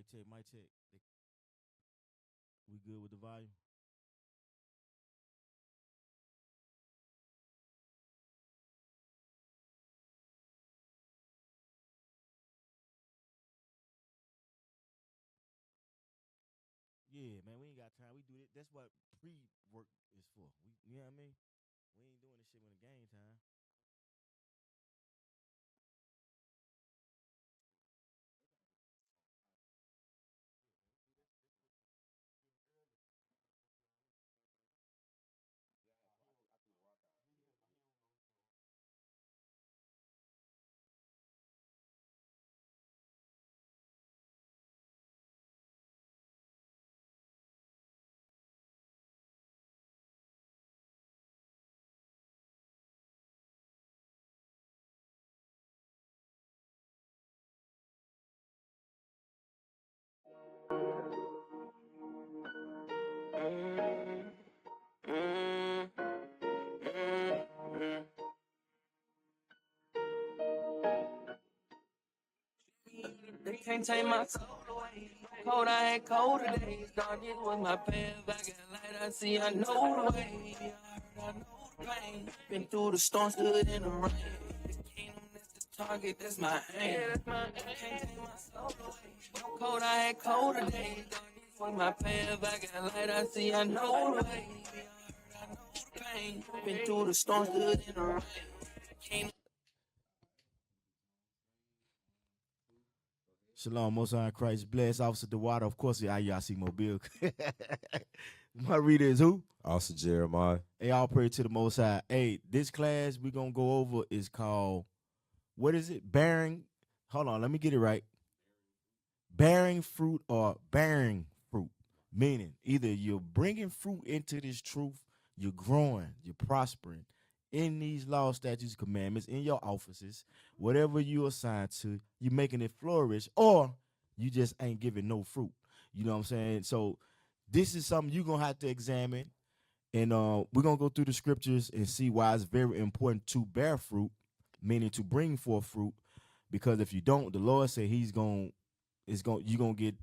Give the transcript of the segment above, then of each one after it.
Mic check, mic check. We good with the volume? Yeah, man, we ain't got time. We do it. That's what pre-work is for. You know what I mean? We ain't doing this shit when the game time. They can't take my soul away. Cold, I had colder days. Darkness was my path. I got light, I see, I know the way. I know the pain. Been through the storm, stood in the rain. The kingdom, that's the target, that's my aim. Can't take my soul away. Cold, I had colder days. Darkness was my path. I got light, I see, I know the way. I know the pain. Been through the storm, stood in the rain. Shalom, Most High Christ, bless Officer Dawada, of course, the IUIC Mobile. My reader is who? Officer Jeremiah. Hey, all praise to the Most High. Hey, this class we're going to go over is called, what is it? Barren. Hold on, let me get it right. Bearing fruit or bearing fruit, meaning either you're bringing fruit into this truth, you're growing, you're prospering in these laws, statutes, commandments, in your offices, whatever you're assigned to, you're making it flourish, or you just ain't giving no fruit. You know what I'm saying? So this is something you're going to have to examine, and we're going to go through the scriptures and see why it's very important to bear fruit, meaning to bring forth fruit, because if you don't, the Lord said you're going to get,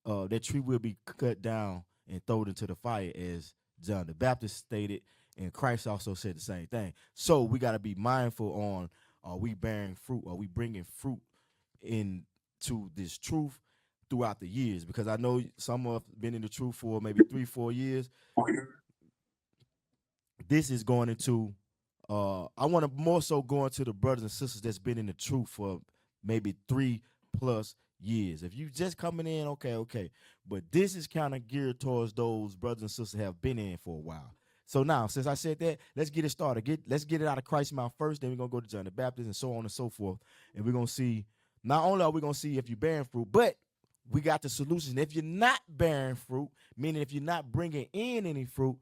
that tree will be cut down and thrown into the fire, as John the Baptist stated, and Christ also said the same thing. So we got to be mindful on, are we bearing fruit? Are we bringing fruit into this truth throughout the years? Because I know some have been in the truth for maybe 3-4 years. This is going into, I want to more so go into the brothers and sisters that's been in the truth for maybe 3+ years. If you just coming in, okay. But this is kind of geared towards those brothers and sisters that have been in for a while. So now, since I said that, let's get it started. Let's get it out of Christ's mouth first, then we're going to go to John the Baptist and so on and so forth. And we're going to see, not only are we going to see if you're bearing fruit, but we got the solution. If you're not bearing fruit, meaning if you're not bringing in any fruit,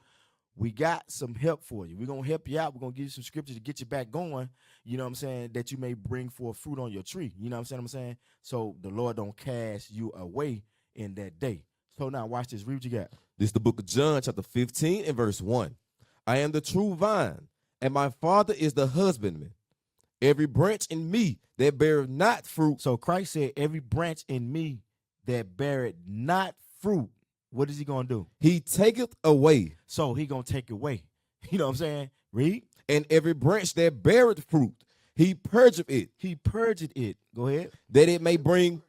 we got some help for you. We're going to help you out. We're going to give you some scriptures to get you back going, you know what I'm saying, that you may bring forth fruit on your tree. You know what I'm saying? So the Lord don't cast you away in that day. So now watch this. Read what you got. This is the book of John, chapter 15 and verse 1. I am the true vine, and my Father is the husbandman. Every branch in me that beareth not fruit. So Christ said, every branch in me that beareth not fruit, what is he going to do? He taketh away. So he going to take away. You know what I'm saying? Read. And every branch that beareth fruit, he purgeth it. He purgeth it. Go ahead. That it may bring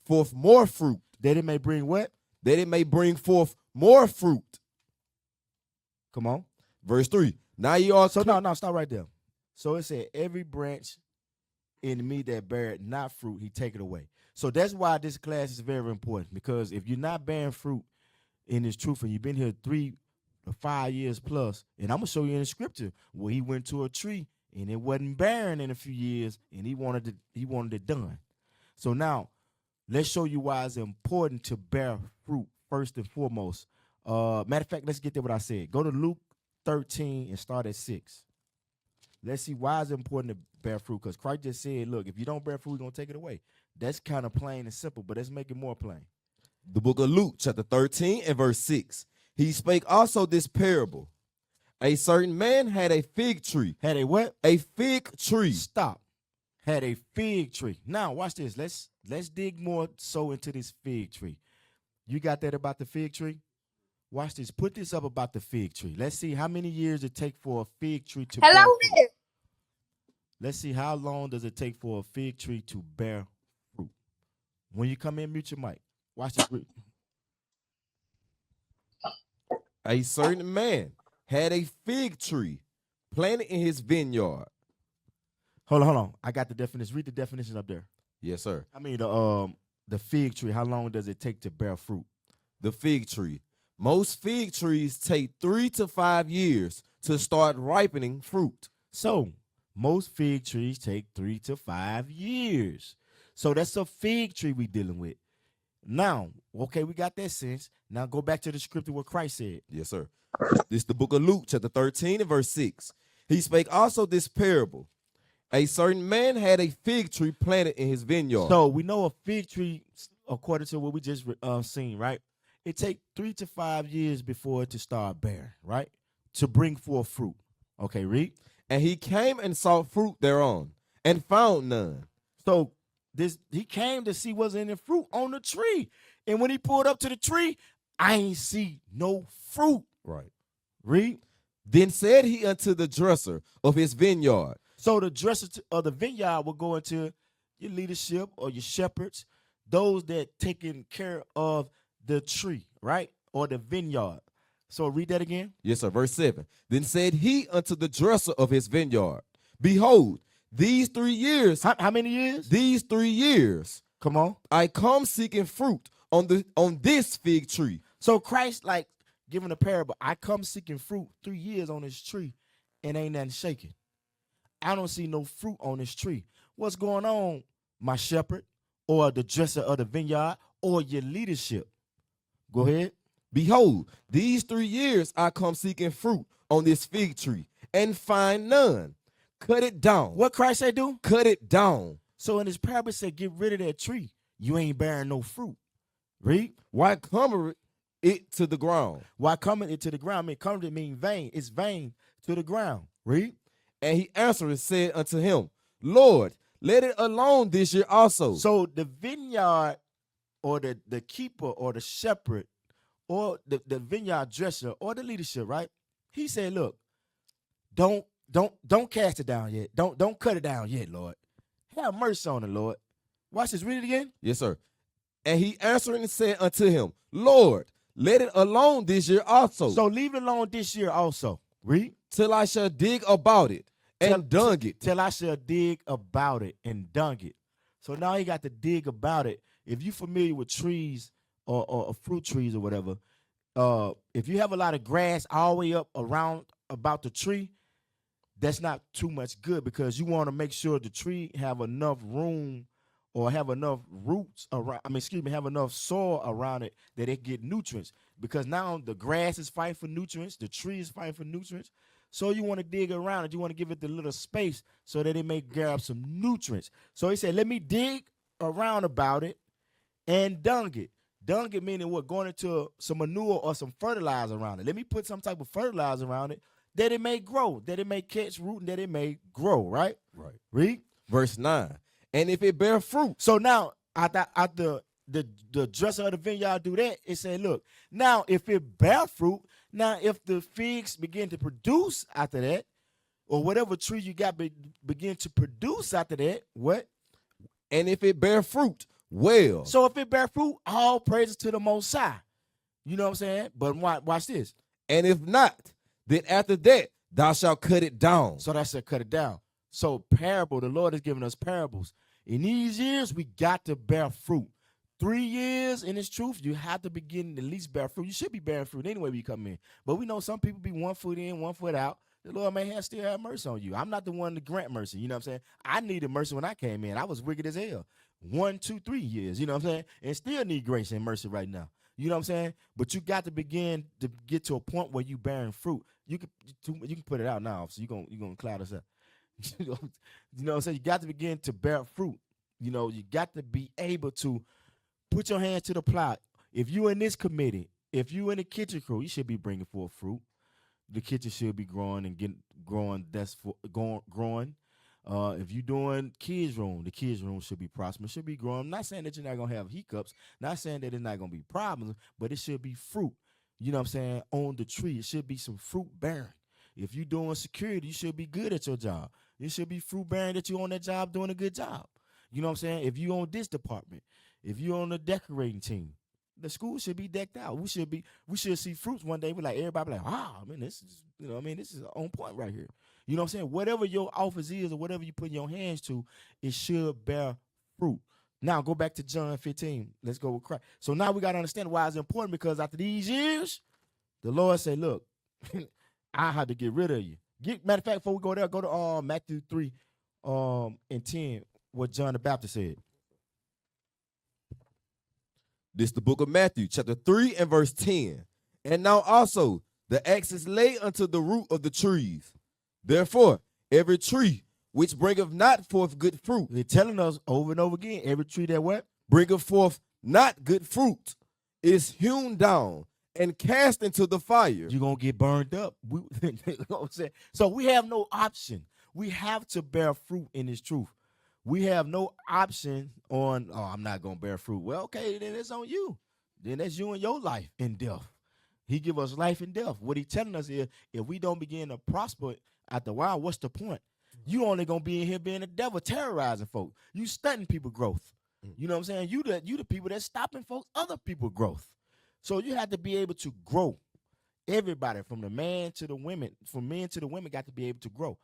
forth more fruit. That it may bring what? That it may bring forth more fruit. Come on. Verse 3. Now you are. So no, stop right there. So it said, every branch in me that beareth not fruit, he take it away. So that's why this class is very important, because if you're not bearing fruit in this truth, and you've been here 3 or 5 years plus, and I'm going to show you in the scripture where he went to a tree and it wasn't bearing in a few years, and he wanted it done. So now let's show you why it's important to bear fruit first and foremost. Matter of fact, let's get there what I said. Go to Luke 13 and start at 6. Let's see why it's important to bear fruit, because Christ just said, look, if you don't bear fruit, we're going to take it away. That's kind of plain and simple, but let's make it more plain. The book of Luke, chapter 13 and verse 6. He spake also this parable. A certain man had a fig tree. Had a what? A fig tree. Stop. had a fig tree. Now, watch this. Let's dig more so into this fig tree. You got that about the fig tree? Watch this. Put this up about the fig tree. Let's see how many years it take for a fig tree to bear Hello fruit. there. Let's see how long does it take for a fig tree to bear fruit. When you come in, mute your mic. Watch this. A certain man had a fig tree planted in his vineyard. Hold on. I got the definition. Read the definition up there. Yes, sir. I mean the fig tree. How long does it take to bear fruit? The fig tree. Most fig trees take 3 to 5 years to start ripening fruit. So most fig trees take 3 to 5 years. So that's a fig tree we dealing with. Now, okay, we got that sense. Now go back to the scripture what Christ said. Yes, sir. This is the book of Luke, chapter 13 and verse 6. He spake also this parable. A certain man had a fig tree planted in his vineyard. So we know a fig tree, according to what we just seen, right? It takes 3 to 5 years before it to start bearing, right? To bring forth fruit. Okay, read. And he came and sought fruit thereon, and found none. So he came to see what's in the fruit on the tree. And when he pulled up to the tree, I ain't see no fruit. Right. Read. Then said he unto the dresser of his vineyard. So the dresser of the vineyard will go into your leadership or your shepherds, those that taking care of the tree, right? Or the vineyard. So read that again. Yes, sir. Verse 7. Then said he unto the dresser of his vineyard, Behold, these 3 years. How many years? These 3 years. Come on. I come seeking fruit on this fig tree. So Christ like giving a parable. I come seeking fruit 3 years on this tree and ain't nothing shaking. I don't see no fruit on this tree. What's going on, my shepherd or the dresser of the vineyard or your leadership? Go ahead. Behold, these 3 years I come seeking fruit on this fig tree and find none. Cut it down. What Christ said do? Cut it down. So in his parable it said, get rid of that tree. You ain't bearing no fruit. Read. Why come it to the ground? Why coming it to the ground? I mean, come to mean vain. It's vain to the ground. Read. And he answered and said unto him, Lord, let it alone this year also. So the vineyard or the keeper or the shepherd or the vineyard dresser or the leadership, right? He said, look, don't cast it down yet. Don't cut it down yet, Lord. Have mercy on it, Lord. Watch this. Read it again. Yes, sir. And he answered and said unto him, Lord, let it alone this year also. So leave it alone this year also. Read. Till I shall dig about it and dung it. Till I shall dig about it and dung it. So now he got to dig about it. If you're familiar with trees or fruit trees or whatever, if you have a lot of grass all the way up around about the tree, that's not too much good because you want to make sure the tree have enough room or have enough roots around, have enough soil around it that it get nutrients. Because now the grass is fighting for nutrients, the tree is fighting for nutrients. So you want to dig around it. You want to give it the little space so that it may grab some nutrients. So he said, let me dig around about it and dung it. Dung it meaning what? Going into some manure or some fertilizer around it. Let me put some type of fertilizer around it that it may grow, that it may catch root, and that it may grow, right? Right. Read. Verse 9. And if it bear fruit. So now, after the dresser of the vineyard do that, it said, look, now if it bear fruit, now if the figs begin to produce after that, or whatever tree you got begin to produce after that, what? And if it bear fruit, well. So if it bear fruit, all praises to the Most High. You know what I'm saying? But watch this. And if not, then after that, thou shalt cut it down. So that's to cut it down. So parable, the Lord has given us parables. In these years, we got to bear fruit. 3 years in His truth, you have to begin to at least bear fruit. You should be bearing fruit anyway when you come in. But we know some people be 1 foot in, 1 foot out. The Lord may still have mercy on you. I'm not the one to grant mercy. You know what I'm saying? I needed mercy when I came in. I was wicked as hell. 1, 2, 3 years. You know what I'm saying? And still need grace and mercy right now. You know what I'm saying? But you got to begin to get to a point where you bearing fruit. You can put it out now, so you're gonna cloud us up. You know what I'm saying? You got to begin to bear fruit. You know, you got to be able to put your hands to the plow. If you in this committee, if you in the kitchen crew, you should be bringing forth fruit. The kitchen should be growing and growing. That's for growing. If you're doing kids' room, the kids' room should be prosperous, should be growing. I'm not saying that you're not gonna have hiccups, not saying that it's not gonna be problems, but it should be fruit. You know what I'm saying? On the tree, it should be some fruit bearing. If you're doing security, you should be good at your job. It should be fruit bearing that you're on that job doing a good job. You know what I'm saying? If you're on this department, if you're on the decorating team, the school should be decked out. We should see fruits one day. We're like, everybody be like, I mean, this is, this is on point right here. You know what I'm saying? Whatever your office is or whatever you put your hands to, it should bear fruit. Now go back to John 15. Let's go with Christ. So now we got to understand why it's important, because after these years, the Lord said, look, I had to get rid of you. Matter of fact, before we go there, go to Matthew 3 and 10, what John the Baptist said. This is the book of Matthew, chapter 3 and verse 10. And now also the axe is laid unto the root of the trees. Therefore, every tree which bringeth not forth good fruit. They're telling us over and over again, every tree that what? Bringeth forth not good fruit is hewn down and cast into the fire. You're going to get burned up. You know what I'm saying? So we have no option. We have to bear fruit in this truth. We have no option on, I'm not going to bear fruit. Well, okay, then it's on you. Then that's you and your life and death. He give us life and death. What he telling us is, if we don't begin to prosper after a while, what's the point? You only going to be in here being the devil, terrorizing folks. You stunting people growth. You know what I'm saying? You the people that's stopping folks, other people growth. So you have to be able to grow. Everybody, from the man to the women, from men to the women, got to be able to grow.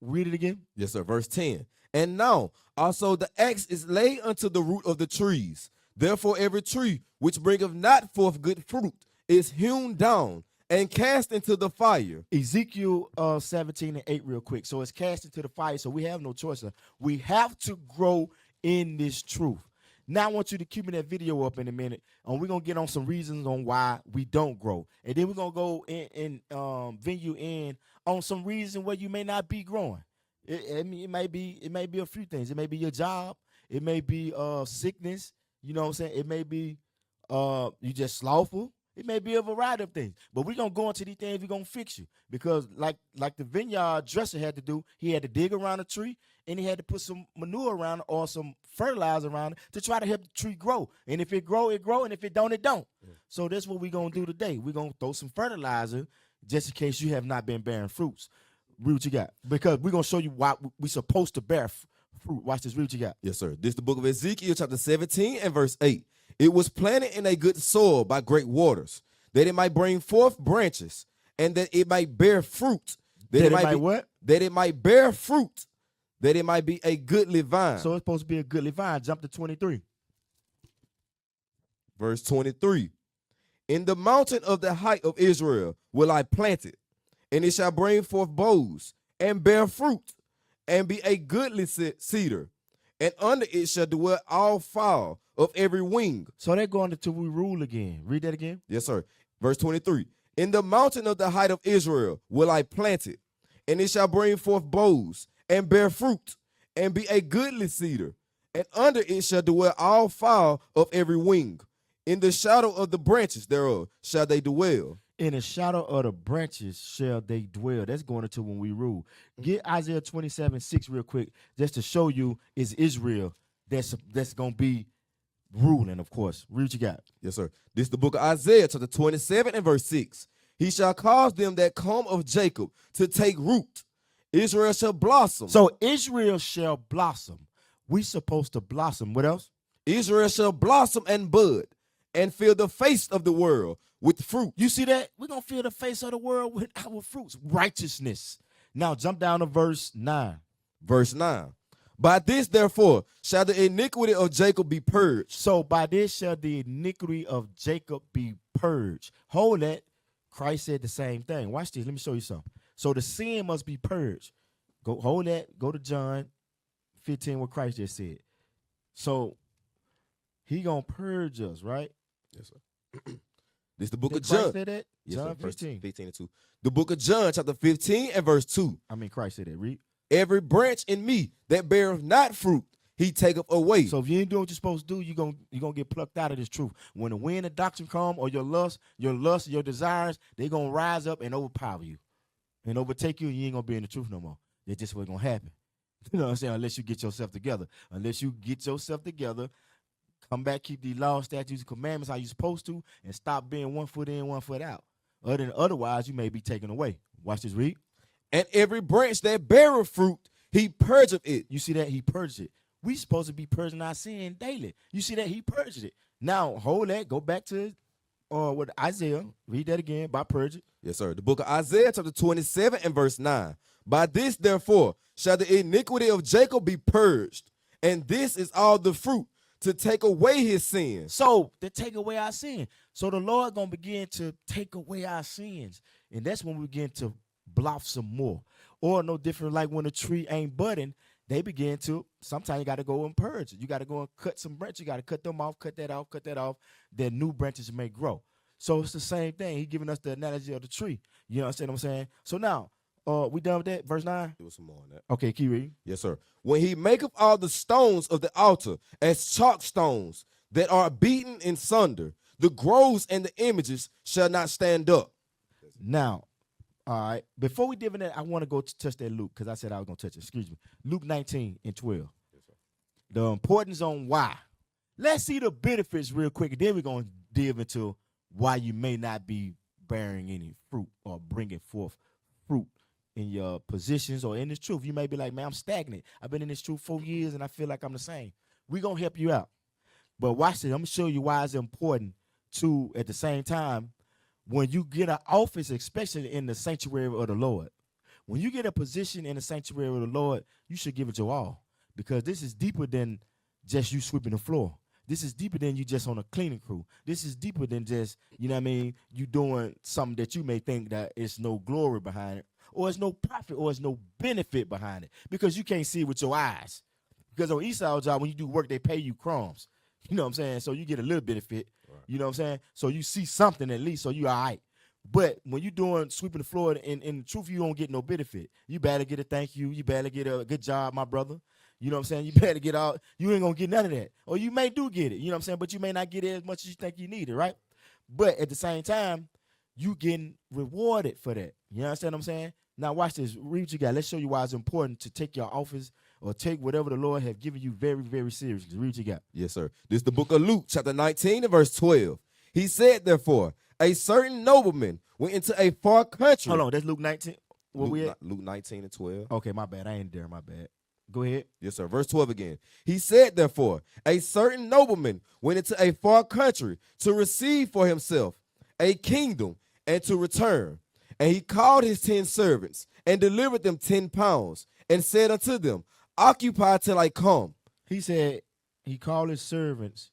Read it again. Yes, sir. Verse 10. And now also the axe is laid unto the root of the trees. Therefore every tree which bringeth not forth good fruit is hewn down and cast into the fire. Ezekiel 17 and 8 real quick. So it's cast into the fire, so we have no choice. We have to grow in this truth. Now I want you to keep me that video up in a minute, and we're going to get on some reasons on why we don't grow. And then we're going to go and vent you in on some reason where you may not be growing. It may be a few things. It may be your job. It may be sickness. You know what I'm saying? It may be you just slothful. It may be a variety of things. But we're going to go into these things. We're going to fix you. Because like the vineyard dresser had to do, he had to dig around a tree, and he had to put some manure around it or some fertilizer around it to try to help the tree grow. And if it grow, it grow. And if it don't, it don't. So that's what we're going to do today. We're going to throw some fertilizer just in case you have not been bearing fruits. Read what you got. Because we're going to show you why we're supposed to bear fruit. Watch this. Read what you got. Yes, sir. This is the book of Ezekiel, chapter 17 and verse 8. It was planted in a good soil by great waters, that it might bring forth branches, and that it might bear fruit. That it might what? That it might bear fruit, that it might be a goodly vine. So it's supposed to be a goodly vine. Jump to 23. Verse 23. In the mountain of the height of Israel will I plant it, and it shall bring forth boughs, and bear fruit, and be a goodly cedar, and under it shall dwell all fowl of every wing. So they're going until we rule again. Read that again. Yes, sir. Verse 23. In the mountain of the height of Israel will I plant it, and it shall bring forth boughs, and bear fruit, and be a goodly cedar, and under it shall dwell all fowl of every wing. In the shadow of the branches thereof shall they dwell. In the shadow of the branches shall they dwell. That's going into when we rule. Get Isaiah 27:6 real quick, just to show you it's Israel that's going to be ruling, of course. Read what you got. Yes, sir. This is the book of Isaiah, chapter 27 and verse 6. He shall cause them that come of Jacob to take root. Israel shall blossom. So Israel shall blossom. We supposed to blossom. What else? Israel shall blossom and bud, and fill the face of the world with fruit. You see that? We're going to fill the face of the world with our fruits. Righteousness. Now jump down to verse 9. Verse 9. By this, therefore, shall the iniquity of Jacob be purged. So by this shall the iniquity of Jacob be purged. Hold that. Christ said the same thing. Watch this. Let me show you something. So the sin must be purged. Go hold that. Go to John 15, what Christ just said. So he going to purge us, right? Yes, sir. This is the book Did of Christ John. say that? Yes, John sir. 15. 15 and 2. The book of John, chapter 15 and verse 2. I mean, Christ said that. Read. Every branch in me that beareth not fruit, he taketh away. So if you ain't doing what you're supposed to do, you're gonna get plucked out of this truth. When the wind of doctrine come, or your lust, your desires, they're going to rise up and overpower you and overtake you, and you ain't going to be in the truth no more. That's just what's going to happen. You know what I'm saying? Unless you get yourself together. Unless you get yourself together, come back, keep these laws, statutes, and commandments how you supposed to, and stop being 1 foot in, 1 foot out. Otherwise, you may be taken away. Watch this, read. And every branch that beareth fruit, he purgeth it. You see that? He purged it. We supposed to be purging our sin daily. You see that? He purged it. Now, hold that. Go back to what Isaiah. Read that again. By purge it. Yes, sir. The book of Isaiah, chapter 27 and verse 9. By this, therefore, shall the iniquity of Jacob be purged, and this is all the fruit, to take away his sins. So, to take away our sin. So, the Lord going to begin to take away our sins. And that's when we begin to blossom more. Or no different like when a tree ain't budding, they begin to, sometimes you got to go and purge it. You got to go and cut some branches. You got to cut them off, cut that off, that new branches may grow. So it's the same thing. He giving us the analogy of the tree. You understand what I'm saying? So now, we done with that? Verse 9? There was some more on that. Okay, keep reading. Yes, sir. When he maketh all the stones of the altar as chalk stones that are beaten in sunder, the groves and the images shall not stand up. Now, all right, before we dive in that, I want to go touch that Luke, because I said I was going to touch it. Excuse me. Luke 19 and 12. Yes, sir. The importance on why. Let's see the benefits real quick, and then we're going to dive into why you may not be bearing any fruit or bringing forth fruit in your positions or in this truth. You may be like, man, I'm stagnant. I've been in this truth 4 years, and I feel like I'm the same. We're going to help you out. But watch this. I'm going to show you why it's important to, at the same time, when you get an office, especially in the sanctuary of the Lord, when you get a position in the sanctuary of the Lord, you should give it your all, because this is deeper than just you sweeping the floor. This is deeper than you just on a cleaning crew. This is deeper than just, you know what I mean, you doing something that you may think that it's no glory behind it, or it's no profit, or it's no benefit behind it, because you can't see it with your eyes. Because on Esau's job, when you do work, they pay you crumbs. You know what I'm saying? So you get a little benefit. Right. You know what I'm saying? So you see something at least, so you all right. But when you doing sweeping the floor, in truth, you don't get no benefit. You better get a thank you. You better get a good job, my brother. You know what I'm saying? You better get out. You ain't going to get none of that. Or you may do get it. You know what I'm saying? But you may not get it as much as you think you need it, right? But at the same time, you getting rewarded for that. You understand what I'm saying? Now watch this. Read what you got. Let's show you why it's important to take your office or take whatever the Lord have given you very, very seriously. Read what you got. Yes, sir. This is the book of Luke, chapter 19 and verse 12. He said, therefore, a certain nobleman went into a far country. Hold on, that's Luke 19. Where we at? Luke 19 and 12. Okay, my bad. I ain't there, my bad. Go ahead. Yes, sir. Verse 12 again. He said, therefore, a certain nobleman went into a far country to receive for himself a kingdom and to return. And he called his 10 servants and delivered them 10 pounds and said unto them, occupy till I come. He said he called his servants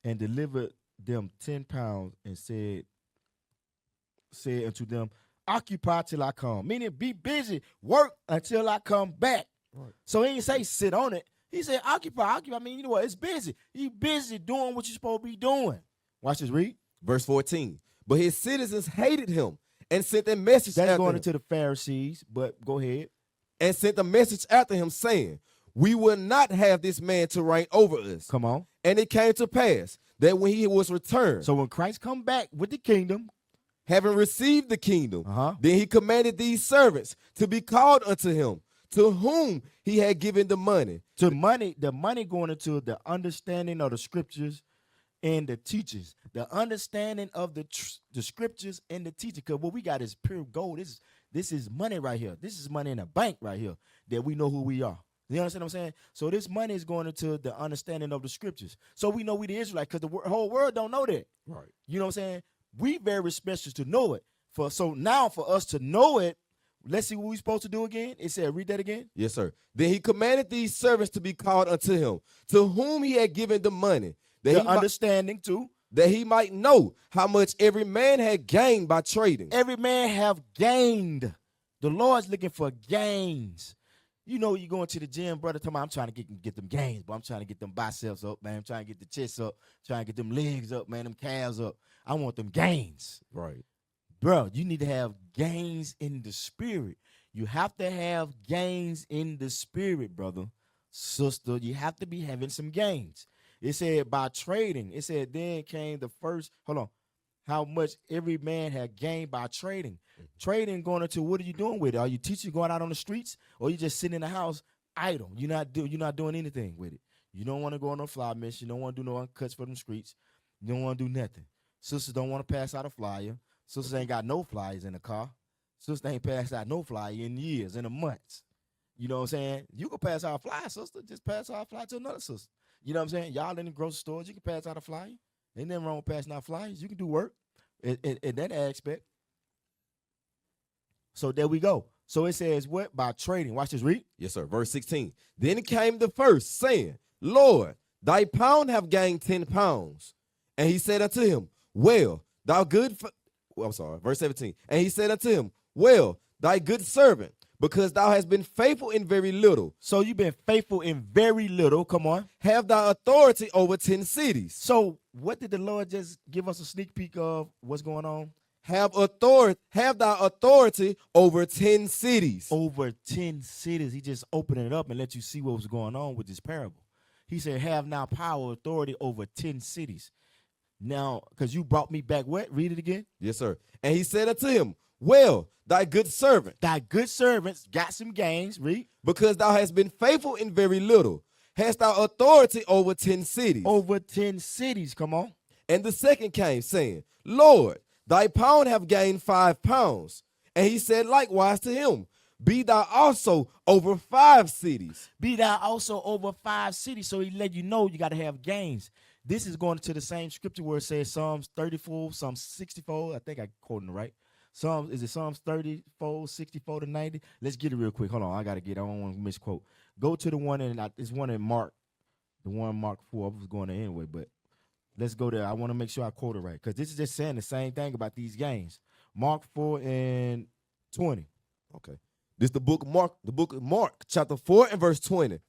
and delivered them 10 pounds and said unto them, occupy till I come. Meaning be busy, work until I come back. Right. So he didn't say sit on it. He said occupy. I mean, you know what? It's busy. You busy doing what you're supposed to be doing. Watch this, read. Verse 14. But his citizens hated him and sent a message That's after going him. into the Pharisees, but go ahead. And sent a message after him saying, we will not have this man to reign over us. Come on. And it came to pass that when he was returned. So when Christ come back with the kingdom, having received the kingdom, then he commanded these servants to be called unto him, to whom he had given the money. The money going into the understanding of the scriptures and the teachings, the understanding of the scriptures and the teaching. Because what we got is pure gold. This is money right here. This is money in a bank right here that we know who we are. You understand what I'm saying? So this money is going into the understanding of the scriptures. So we know we the Israelites, because the whole world don't know that. Right. You know what I'm saying? We very special to know it. So now for us to know it, let's see what we're supposed to do again. It said, read that again. Yes, sir. Then he commanded these servants to be called unto him, to whom he had given the money. The understanding too. That he might know how much every man had gained by trading. Every man have gained. The Lord's looking for gains. You know, you going to the gym, brother, talking about, I'm trying to get them gains, but I'm trying to get them biceps up, man. I'm trying to get the chest up, trying to get them legs up, man, them calves up. I want them gains. Right. Bro, you need to have gains in the spirit. You have to have gains in the spirit, brother, sister. You have to be having some gains. It said by trading. It said then came the first, how much every man had gained by trading. Trading going into, what are you doing with it? Are you teaching, going out on the streets, or you just sitting in the house idle. You're not doing anything with it. You don't want to go on no fly mission. You don't want to do no uncuts for them streets. You don't want to do nothing. Sisters don't want to pass out a flyer. Sisters ain't got no flyers in the car. Sister ain't passed out no flyer in years, in a months. You know what I'm saying? You can pass out a flyer, sister. Just pass out a flyer to another sister. You know what I'm saying? Y'all in the grocery stores, you can pass out a flyer. Ain't nothing wrong with passing out flyers. You can do work in that aspect. So there we go. So it says what? By trading. Watch this, read. Yes, sir. Verse 16. Then came the first, saying, Lord, thy pound have gained 10 pounds. And he said unto him, well, thou good... Verse 17. And he said unto him, well, thy good servant, because thou hast been faithful in very little. So you've been faithful in very little. Come on. Have thou authority over 10 cities. So what did the Lord just give us a sneak peek of what's going on? Have thou authority over 10 cities. Over 10 cities. He just opened it up and let you see what was going on with this parable. He said, have now power, authority over 10 cities. Now, because you brought me back what? Read it again. Yes, sir. And he said unto him, well, thy good servant. Thy good servants got some gains. Read. Because thou hast been faithful in very little, hast thou authority over 10 cities. Over 10 cities. Come on. And the second came, saying, Lord, thy pound have gained 5 pounds. And he said likewise to him, be thou also over 5 cities. Be thou also over 5 cities. So he let you know you got to have gains. This is going to the same scripture where it says Psalms 34, Psalms 64. I think I quoted it right. Is it Psalms 34, 64 to 90? Let's get it real quick. Hold on. I don't want to misquote. Go to the one it's one in Mark. The one Mark 4. I was going there anyway, but let's go there. I want to make sure I quote it right because this is just saying the same thing about these gains. Mark 4 and 20. Okay. This is the book of Mark, chapter 4 and verse 20.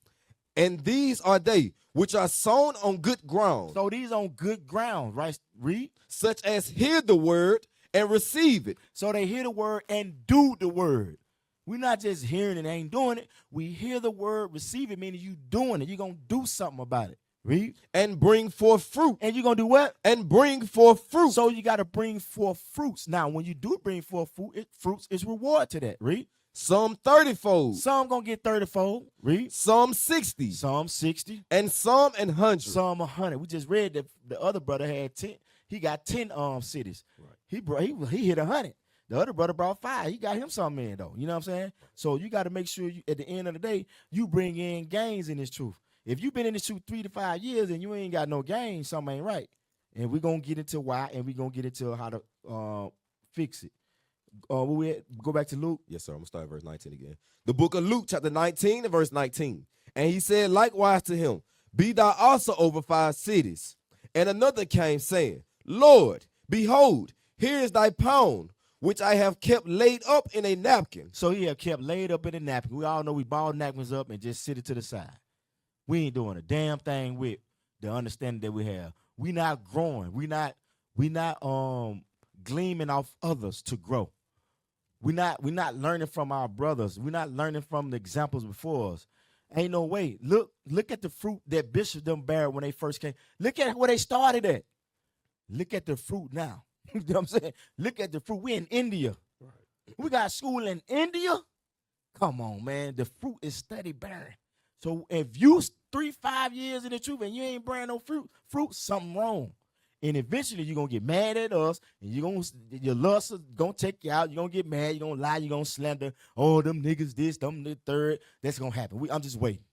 And these are they which are sown on good ground. So these on good ground, right? Read. Such as hear the word and receive it. So they hear the word and do the word. We're not just hearing it and ain't doing it. We hear the word, receive it, meaning you doing it. You're going to do something about it. Read. And bring forth fruit. And you're going to do what? And bring forth fruit. So you got to bring forth fruits. Now, when you do bring forth fruits, it's reward to that. Read. Some 30-fold. Some going to get 30-fold. Read. Some 60. Some 60. And some 100. Some 100. We just read that the other brother had 10. He got 10 cities. Right. He hit 100. The other brother brought 5. He got him something in, though. You know what I'm saying? So you got to make sure at the end of the day, you bring in gains in this truth. If you've been in this truth 3 to 5 years and you ain't got no gains, something ain't right. And we're going to get into why, and we're going to get into how to fix it. Go back to Luke. Yes, sir. I'm going to start at verse 19 again. The book of Luke, chapter 19 and verse 19. And he said likewise to him, be thou also over 5 cities. And another came, saying, Lord, behold, here is thy pound, which I have kept laid up in a napkin. So he have kept laid up in a napkin. We all know we ball napkins up and just sit it to the side. We ain't doing a damn thing with the understanding that we have. We not growing. We not gleaming off others to grow. We not learning from our brothers. We're not learning from the examples before us. Ain't no way. Look at the fruit that Bishop them bear when they first came. Look at where they started at. Look at the fruit now. You know what I'm saying? Look at the fruit. We in India. Right. We got school in India. Come on, man. The fruit is steady bearing. So if you 3-5 years in the truth and you ain't bearing no fruit, something wrong. And eventually you're going to get mad at us, and your lust is going to take you out. You're going to get mad. You're going to lie. You're going to slander. Oh, them niggas this, them the third. That's going to happen. I'm just waiting.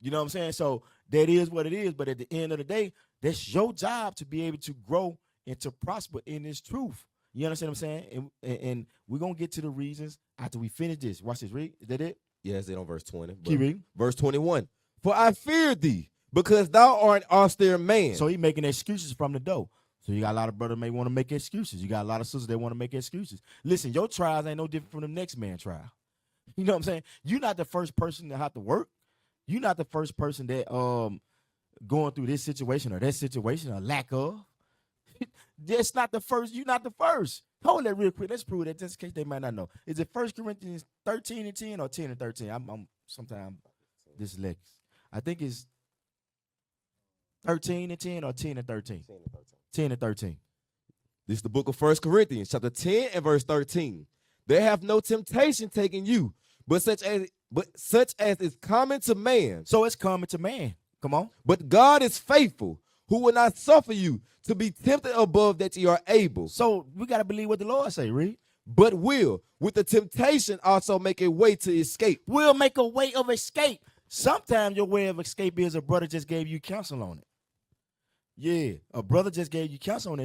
You know what I'm saying? So that is what it is. But at the end of the day, that's your job to be able to grow and to prosper in this truth. You understand what I'm saying? And we're going to get to the reasons after we finish this. Watch this. Read. Is that it? Yeah, it's it on verse 20. Keep reading. Verse 21. For I fear thee, because thou art an austere man. So he making excuses from the door. So you got a lot of brothers may want to make excuses. You got a lot of sisters that want to make excuses. Listen, your trials ain't no different from the next man's trial. You know what I'm saying? You're not the first person to have to work. You're not the first person that going through this situation or that situation or lack of. That's not the first. You're not the first. Hold that real quick. Let's prove that just in case they might not know. Is it 1 Corinthians 13 and 10 or 10 and 13? I'm sometimes dyslexic. I think it's 13 and 10 or 10 and 13? 10 and 13. 10 and 13. This is the book of 1 Corinthians, chapter 10 and verse 13. There have no temptation taken you, but such but such as is common to man. So it's common to man. Come on. But God is faithful, who will not suffer you to be tempted above that ye are able, So we got to believe what the Lord say, read. but will with the temptation also make a way to escape. We'll make a way of escape. Sometimes your way of escape is a brother just gave you counsel on it. Yeah, a brother just gave you counsel on it.